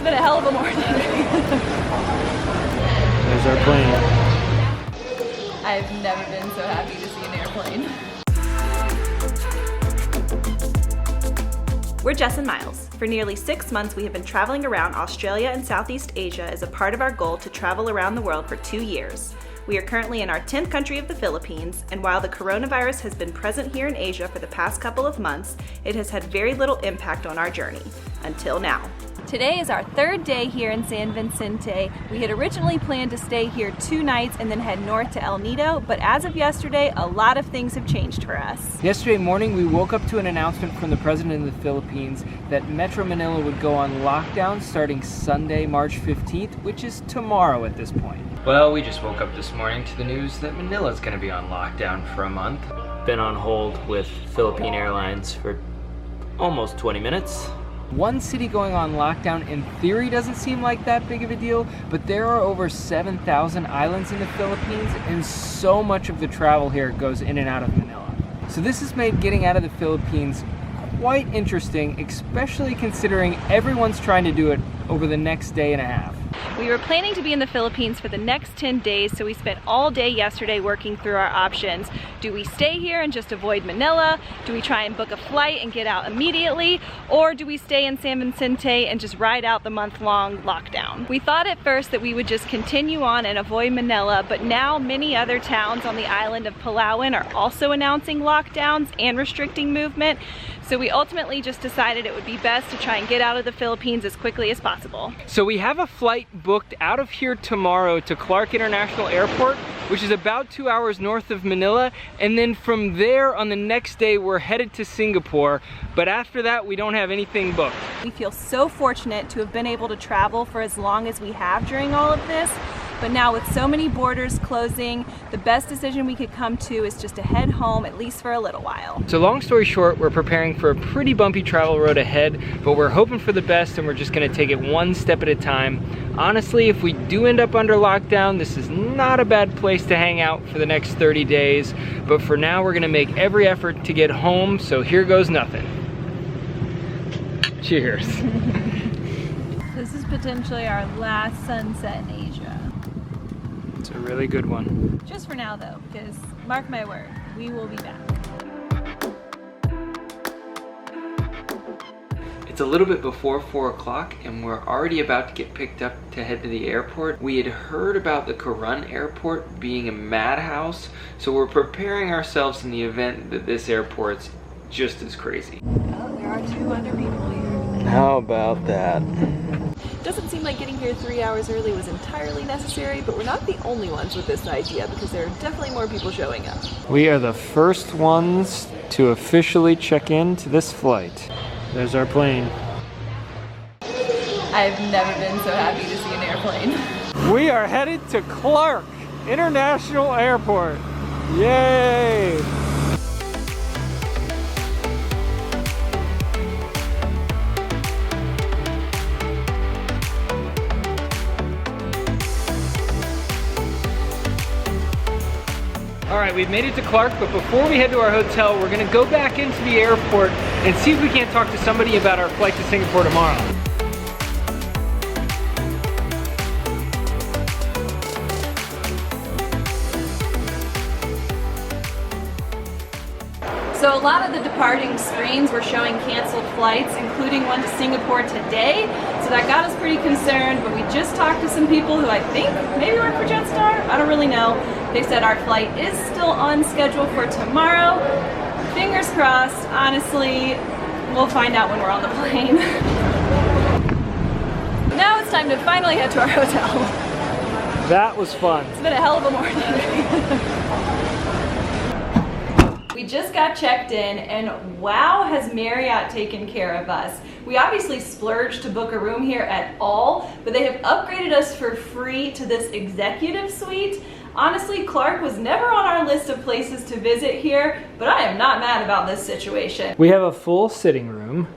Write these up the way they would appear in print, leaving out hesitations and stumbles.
been a hell of a morning. There's our plane. I've never been so happy to see an airplane. We're Jess and Miles. For nearly 6 months, we have been traveling around Australia and Southeast Asia as a part of our goal to travel around the world for 2 years. We are currently in our 10th country of the Philippines, and while the coronavirus has been present here in Asia for the past couple of months, it has had very little impact on our journey, until now. Today is our 3rd day here in San Vicente. We had originally planned to stay here 2 nights and then head north to El Nido, but as of yesterday, a lot of things have changed for us. Yesterday morning, we woke up to an announcement from the president of the Philippines that Metro Manila would go on lockdown starting Sunday, March 15th, which is tomorrow at this point. Well, we just woke up this morning to the news that Manila's going to be on lockdown for a month. Been on hold with Philippine Airlines for almost 20 minutes. One city going on lockdown in theory doesn't seem like that big of a deal, but there are over 7,000 islands in the Philippines, and so much of the travel here goes in and out of Manila. So this has made getting out of the Philippines quite interesting, especially considering everyone's trying to do it over the next day and a half. We were planning to be in the Philippines for the next 10 days, so we spent all day yesterday working through our options. Do we stay here and just avoid Manila? Do we try and book a flight and get out immediately? Or do we stay in San Vicente and just ride out the month-long lockdown? We thought at first that we would just continue on and avoid Manila, but now many other towns on the island of Palawan are also announcing lockdowns and restricting movement. So we ultimately just decided it would be best to try and get out of the Philippines as quickly as possible. So we have a flight booked out of here tomorrow to Clark International Airport, which is about 2 hours north of Manila, and then from there on the next day we're headed to Singapore, but after that we don't have anything booked. We feel so fortunate to have been able to travel for as long as we have during all of this. But now with so many borders closing, the best decision we could come to is just to head home, at least for a little while. So long story short, we're preparing for a pretty bumpy travel road ahead, but we're hoping for the best and we're just gonna take it one step at a time. Honestly, if we do end up under lockdown, this is not a bad place to hang out for the next 30 days. But for now, we're gonna make every effort to get home, so here goes nothing. Cheers. This is potentially our last sunset in Asia. It's a really good one. Just for now though, because mark my word, we will be back. It's a little bit before 4 o'clock and we're already about to get picked up to head to the airport. We had heard about the Coron airport being a madhouse, so we're preparing ourselves in the event that this airport's just as crazy. Well, there are 200 people here. How about that? Doesn't seem like getting here 3 hours early was entirely necessary, but we're not the only ones with this idea because there are definitely more people showing up. We are the first ones to officially check in to this flight. There's our plane. I've never been so happy to see an airplane. We are headed to Clark International Airport. Yay! All right, we've made it to Clark, but before we head to our hotel, we're gonna go back into the airport and see if we can't talk to somebody about our flight to Singapore tomorrow. So a lot of the departing screens were showing canceled flights, including one to Singapore today. So that got us pretty concerned, but we just talked to some people who I think maybe work for Jetstar. I don't really know. They said our flight is still on schedule for tomorrow. Fingers crossed. Honestly, we'll find out when we're on the plane. Now it's time to finally head to our hotel. That was fun. It's been a hell of a morning. We just got checked in and wow, has Marriott taken care of us. We obviously splurged to book a room here at all, but they have upgraded us for free to this executive suite. Honestly, Clark was never on our list of places to visit here, but I am not mad about this situation. We have a full sitting room,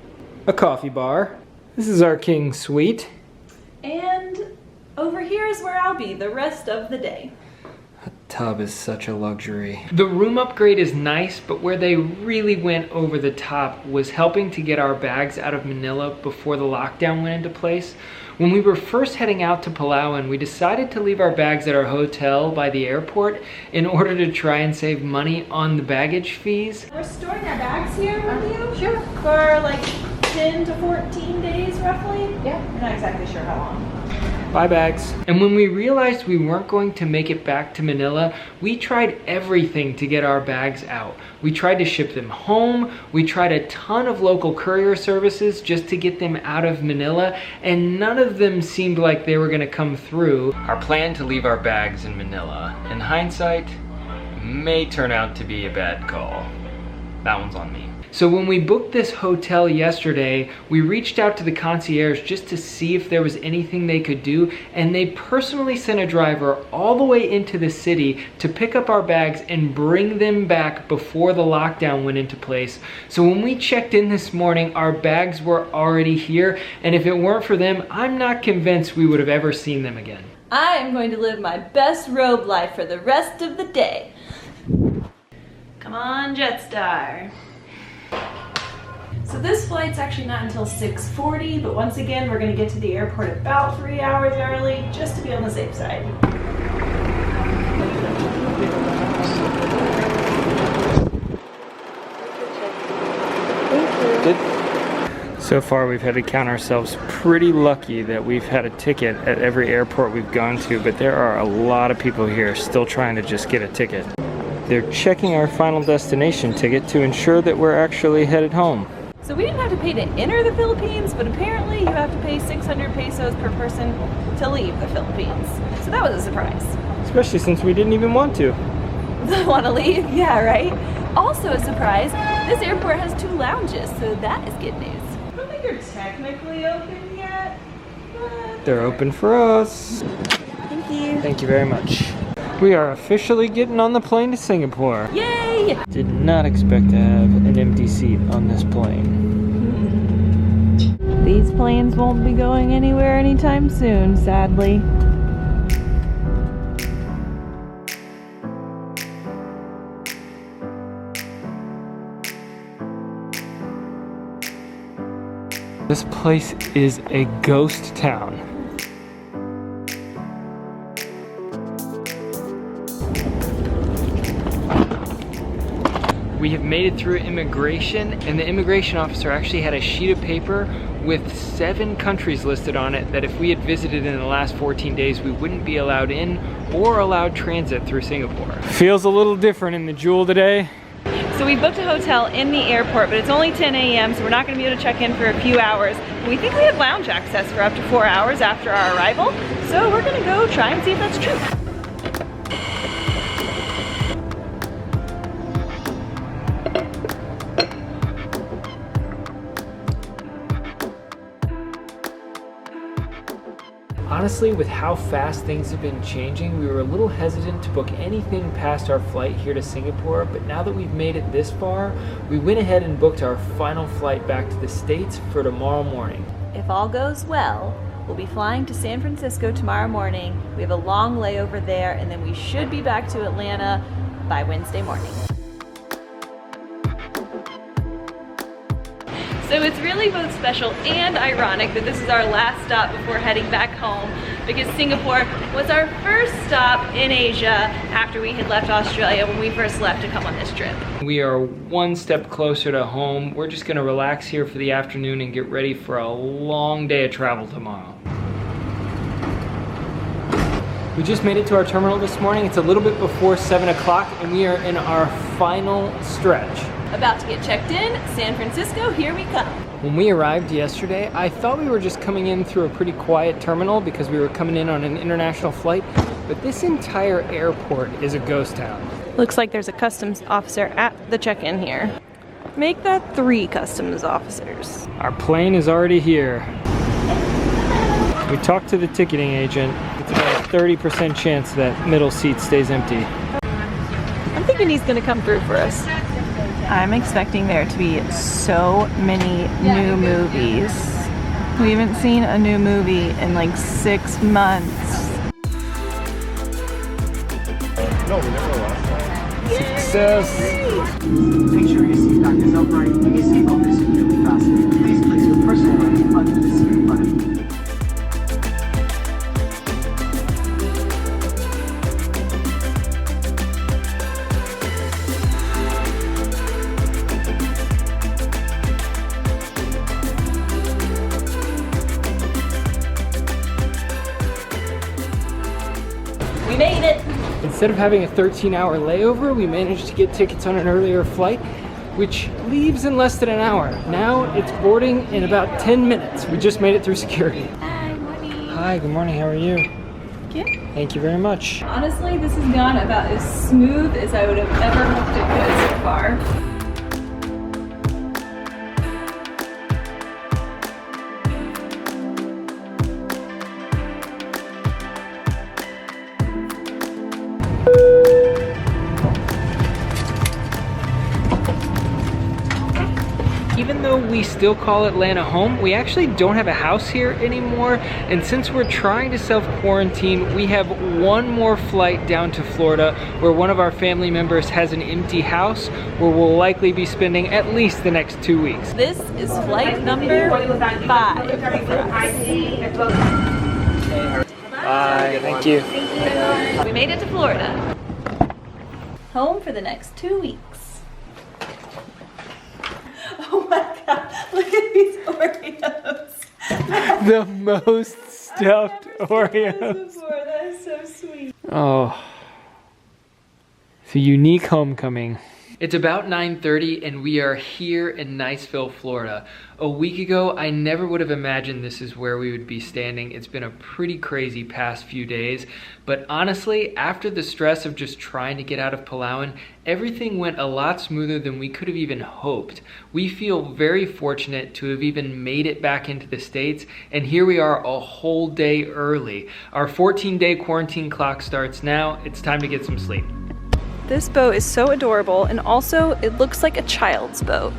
a coffee bar. This is our king suite. And over here is where I'll be the rest of the day. tub is such a luxury. The room upgrade is nice, but where they really went over the top was helping to get our bags out of Manila before the lockdown went into place. When we were first heading out to Palawan, we decided to leave our bags at our hotel by the airport in order to try and save money on the baggage fees. We're storing our bags here with you? Sure. For like 10 to 14 days roughly? Yeah. We're not exactly sure how long. Bye bags. And when we realized we weren't going to make it back to Manila, we tried everything to get our bags out. We tried to ship them home. We tried a ton of local courier services just to get them out of Manila, and none of them seemed like they were gonna come through. Our plan to leave our bags in Manila, in hindsight, may turn out to be a bad call. That one's on me. So when we booked this hotel yesterday, we reached out to the concierge just to see if there was anything they could do, and they personally sent a driver all the way into the city to pick up our bags and bring them back before the lockdown went into place. So when we checked in this morning, our bags were already here, and if it weren't for them, I'm not convinced we would have ever seen them again. I am going to live my best robe life for the rest of the day. Come on, Jetstar. So this flight's actually not until 6:40, but once again, we're gonna get to the airport about 3 hours early, just to be on the safe side. So far we've had to count ourselves pretty lucky that we've had a ticket at every airport we've gone to, but there are a lot of people here still trying to just get a ticket. They're checking our final destination ticket to ensure that we're actually headed home. So we didn't have to pay to enter the Philippines, but apparently you have to pay 600 pesos per person to leave the Philippines. So that was a surprise. Especially since we didn't even want to. Want to leave? Yeah, right? Also a surprise, this airport has 2 lounges, so that is good news. I don't think they're technically open yet, but... They're open for us. Thank you. Thank you very much. We are officially getting on the plane to Singapore. Yay! Did not expect to have an empty seat on this plane. These planes won't be going anywhere anytime soon, sadly. This place is a ghost town. We have made it through immigration, and the immigration officer actually had a sheet of paper with 7 countries listed on it that if we had visited in the last 14 days, we wouldn't be allowed in or allowed transit through Singapore. Feels a little different in the Jewel today. So we booked a hotel in the airport, but it's only 10 a.m., so we're not gonna be able to check in for a few hours. We think we have lounge access for up to 4 hours after our arrival, so we're gonna go try and see if that's true. Honestly, with how fast things have been changing, we were a little hesitant to book anything past our flight here to Singapore, but now that we've made it this far, we went ahead and booked our final flight back to the States for tomorrow morning. If all goes well, we'll be flying to San Francisco tomorrow morning. We have a long layover there, and then we should be back to Atlanta by Wednesday morning. So it's really both special and ironic that this is our last stop before heading back home, because Singapore was our first stop in Asia after we had left Australia when we first left to come on this trip. We are one step closer to home. We're just gonna relax here for the afternoon and get ready for a long day of travel tomorrow. We just made it to our terminal this morning. It's a little bit before 7 o'clock and we are in our final stretch. About to get checked in, San Francisco, here we come. When we arrived yesterday, I thought we were just coming in through a pretty quiet terminal because we were coming in on an international flight, but this entire airport is a ghost town. Looks like there's a customs officer at the check-in here. Make that 3 customs officers. Our plane is already here. We talked to the ticketing agent. It's about a 30% chance that middle seat stays empty. I'm thinking he's gonna come through for us. I'm expecting there to be so many new movies. We haven't seen a new movie in like 6 months. No, we never lost. Success! Make sure your seat back is upright and your seatbelt is securely fastened. Please place your personal items under the seat button. We made it. Instead of having a 13-hour layover, we managed to get tickets on an earlier flight, which leaves in less than an hour. Now it's boarding in about 10 minutes. We just made it through security. Hi, morning. Hi, good morning, how are you? Good. Thank you very much. Honestly, this has gone about as smooth as I would have ever hoped it could so far. Even though we still call Atlanta home, we actually don't have a house here anymore. And since we're trying to self-quarantine, we have one more flight down to Florida where one of our family members has an empty house where we'll likely be spending at least the next 2 weeks. This is flight number 5 for us. Bye, thank you. We made it to Florida. Home for the next 2 weeks. Oh my god, look at these Oreos. The most stuffed Oreos. That is so sweet. Oh, it's a unique homecoming. It's about 9:30 and we are here in Niceville, Florida. A week ago, I never would have imagined this is where we would be standing. It's been a pretty crazy past few days, but honestly, after the stress of just trying to get out of Palawan, everything went a lot smoother than we could have even hoped. We feel very fortunate to have even made it back into the States, and here we are a whole day early. Our 14-day quarantine clock starts now. It's time to get some sleep. This boat is so adorable, and also it looks like a child's boat.